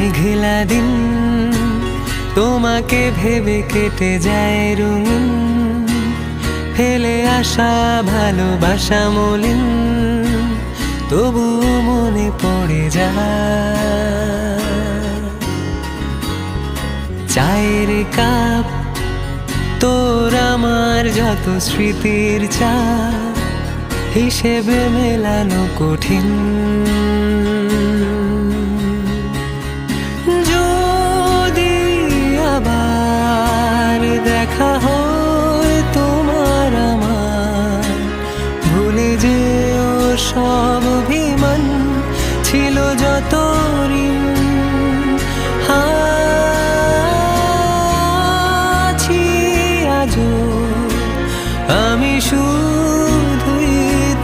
মেঘলা দিন তোমাকে ভেবে কেটে যায় রঙিন, ফেলে আসা ভালোবাসা মলিন, তবু মনে পড়ে যায়। চায়ের কাপ তোর আমার যত স্মৃতির চা, হিসেবে মেলানো কঠিন। যদি আবার দেখা হয় তোমার আমার, ভুলে যেও সব অভিমান, ছিল যত ঋণ। আছি আজও আমি শুধুই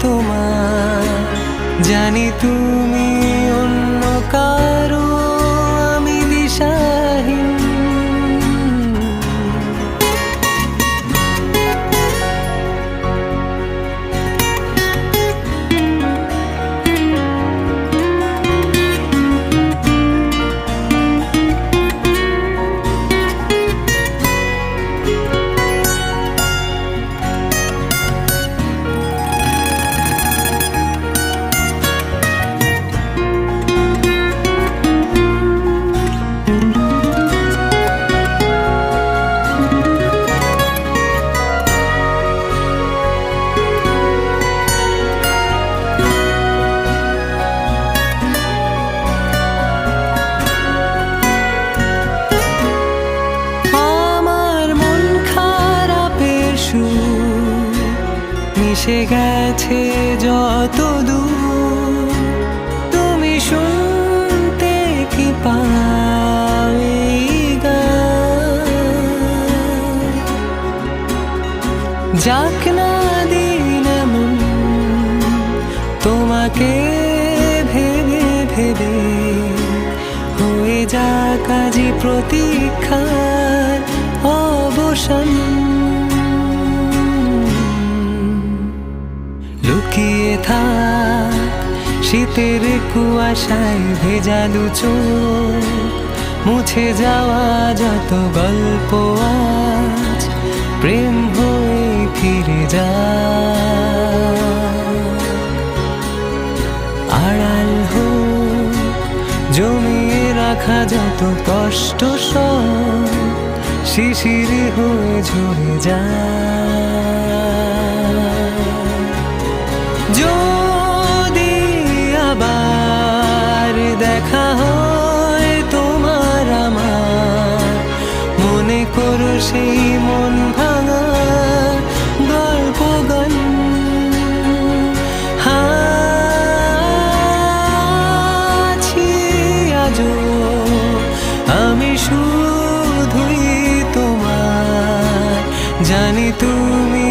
তোমার, জানি তুমি অন্য কারো, আমি দিশাহীন। মিশে গেছে যত দূর, তুমি শুনতে কি পাও এই গান? যাক না দিন এমন তোমাকে ভেবে ভেবে, হয়ে যাক আজই প্রতীক্ষার অবসান। লুকিয়ে থাক শীতের কুয়াশায় ভেজা দু চোখ, মুছে যাওয়া যত গল্প আজ প্রেম হয়ে ফিরে যায়। আড়াল হোক জমিয়ে রাখা যত কষ্ট সব, শিশির হয়ে ঝরে যায়। যদি আবার দেখা হয় তোমার আমার, মনে করো সেই মন ভাঙা গল্প গান। আছি আজও আমি শুধুই তোমার, জানি তুমি